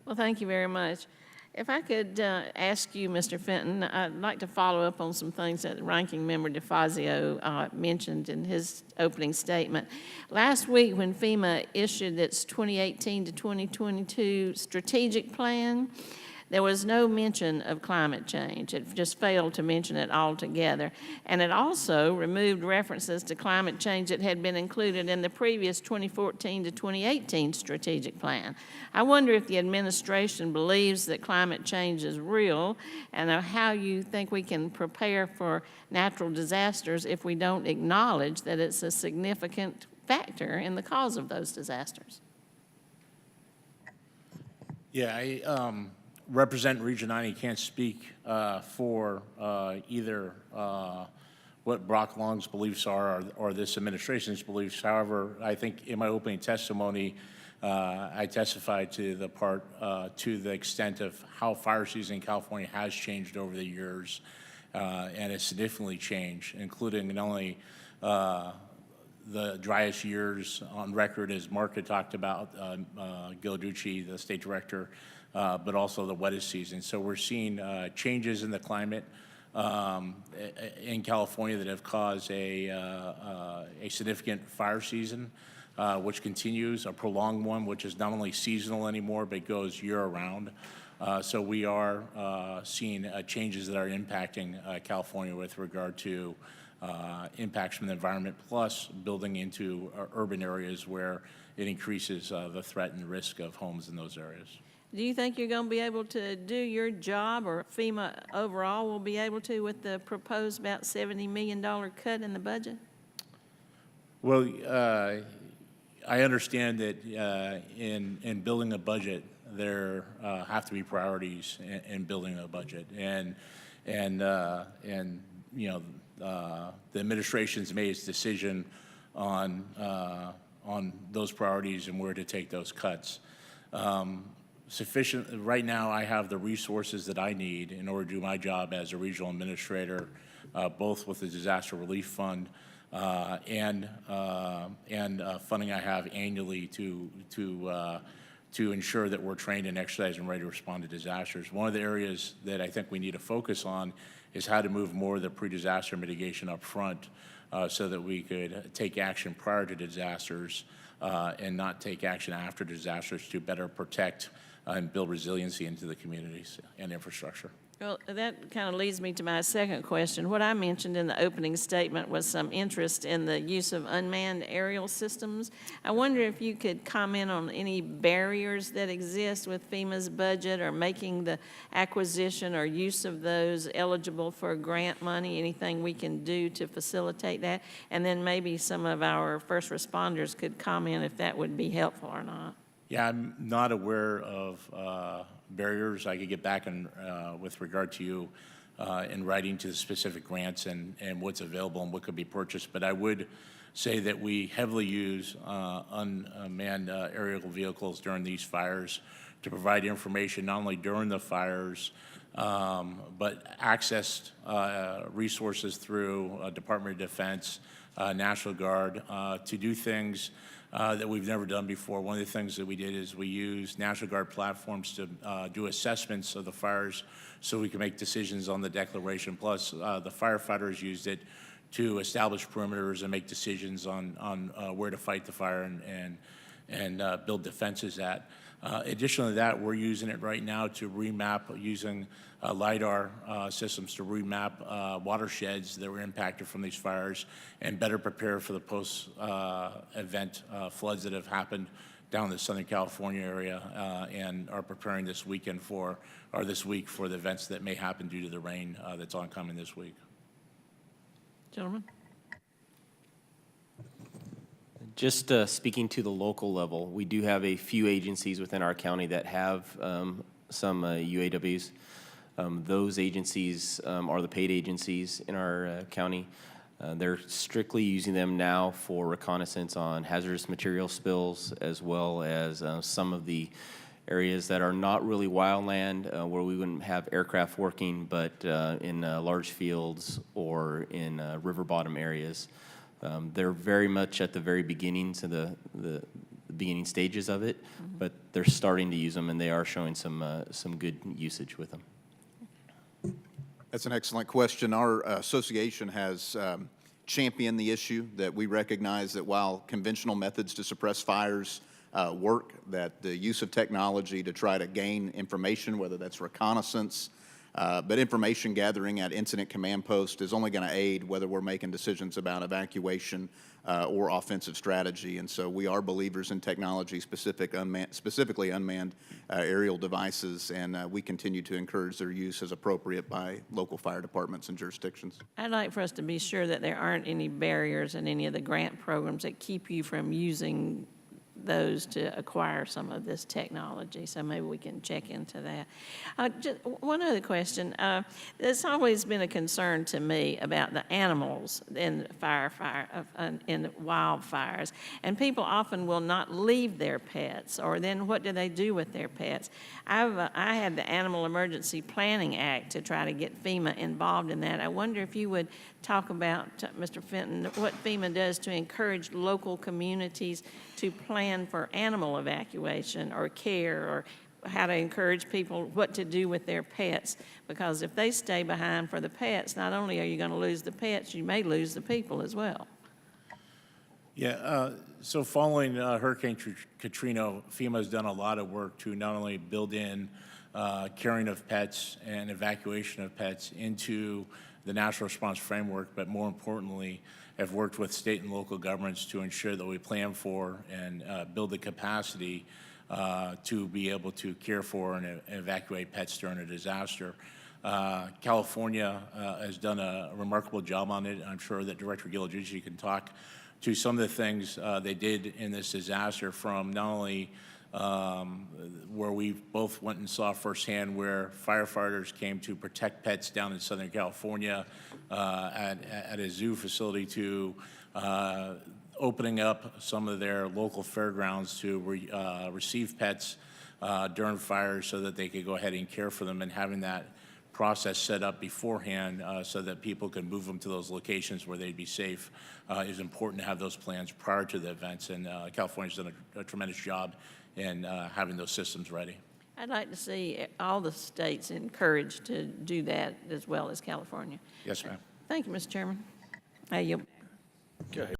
Well, thank you very much. If I could ask you, Mr. Fenton, I'd like to follow up on some things that Ranking Member DeFazio mentioned in his opening statement. Last week, when FEMA issued its 2018 to 2022 strategic plan, there was no mention of climate change. It just failed to mention it altogether. And it also removed references to climate change that had been included in the previous 2014 to 2018 strategic plan. I wonder if the administration believes that climate change is real, and how you think we can prepare for natural disasters if we don't acknowledge that it's a significant factor in the cause of those disasters. Yeah, I represent Region 90, can't speak for either what Brock Long's beliefs are or this administration's beliefs. However, I think in my opening testimony, I testified to the part, to the extent of how fire season in California has changed over the years, and it's significantly changed, including not only the driest years on record, as Mark had talked about, Gil Ducci, the state director, but also the wettest season. So we're seeing changes in the climate in California that have caused a significant fire season, which continues, a prolonged one, which is not only seasonal anymore, but goes year-round. So we are seeing changes that are impacting California with regard to impacts from the environment, plus building into urban areas where it increases the threat and risk of homes in those areas. Do you think you're going to be able to do your job, or FEMA overall will be able to, with the proposed about $70 million cut in the budget? Well, I understand that in building a budget, there have to be priorities in building a budget, and you know, the administration's made its decision on those priorities and where to take those cuts. Sufficient right now, I have the resources that I need in order to do my job as a regional administrator, both with the disaster relief fund and funding I have annually to ensure that we're trained and exercised and ready to respond to disasters. One of the areas that I think we need to focus on is how to move more of the pre-disaster mitigation up front, so that we could take action prior to disasters and not take action after disasters to better protect and build resiliency into the communities and infrastructure. Well, that kind of leads me to my second question. What I mentioned in the opening statement was some interest in the use of unmanned aerial systems. I wonder if you could comment on any barriers that exist with FEMA's budget, or making the acquisition or use of those eligible for grant money, anything we can do to facilitate that. And then maybe some of our first responders could comment if that would be helpful or not. Yeah, I'm not aware of barriers. I could get back in, with regard to you in writing to the specific grants and what's available and what could be purchased. But I would say that we heavily use unmanned aerial vehicles during these fires to provide information not only during the fires, but accessed resources through Department of Defense, National Guard, to do things that we've never done before. One of the things that we did is we used National Guard platforms to do assessments of the fires so we can make decisions on the declaration. Plus, the firefighters used it to establish perimeters and make decisions on where to fight the fire and build defenses at. Additionally to that, we're using it right now to remap, using LIDAR systems to remap watersheds that were impacted from these fires and better prepare for the post-event floods that have happened down in the Southern California area, and are preparing this weekend for, or this week, for the events that may happen due to the rain that's oncoming this week. Gentlemen. Just speaking to the local level, we do have a few agencies within our county that have some UAWs. Those agencies are the paid agencies in our county. They're strictly using them now for reconnaissance on hazardous material spills, as well as some of the areas that are not really wildland, where we wouldn't have aircraft working, but in large fields or in river bottom areas. They're very much at the very beginnings of the beginning stages of it, but they're starting to use them, and they are showing some good usage with them. That's an excellent question. Our association has championed the issue, that we recognize that while conventional methods to suppress fires work, that the use of technology to try to gain information, whether that's reconnaissance, but information gathering at incident command post is only going to aid whether we're making decisions about evacuation or offensive strategy. And so we are believers in technology, specifically unmanned aerial devices, and we continue to encourage their use as appropriate by local fire departments and jurisdictions. I'd like for us to be sure that there aren't any barriers in any of the grant programs that keep you from using those to acquire some of this technology, so maybe we can check into that. Just one other question. There's always been a concern to me about the animals in in wildfires, and people often will not leave their pets, or then what do they do with their pets? I had the Animal Emergency Planning Act to try to get FEMA involved in that. I wonder if you would talk about, Mr. Fenton, what FEMA does to encourage local communities to plan for animal evacuation or care, or how to encourage people what to do with their pets. Because if they stay behind for the pets, not only are you going to lose the pets, you may lose the people as well. Yeah, so following Hurricane Katrina, FEMA has done a lot of work to not only build in caring of pets and evacuation of pets into the national response framework, but more importantly, have worked with state and local governments to ensure that we plan for and build the capacity to be able to care for and evacuate pets during a disaster. California has done a remarkable job on it. I'm sure that Director Gilligiucci can talk to some of the things they did in this disaster, from not only where we both went and saw firsthand where firefighters came to protect pets down in Southern California at a zoo facility, to opening up some of their local fairgrounds to receive pets during fires so that they could go ahead and care for them, and having that process set up beforehand so that people can move them to those locations where they'd be safe. Is important to have those plans prior to the events, and California's done a tremendous job in having those systems ready. I'd like to see all the states encouraged to do that as well as California. Yes, ma'am. Thank you, Mr. Chairman. Hey, you. Okay.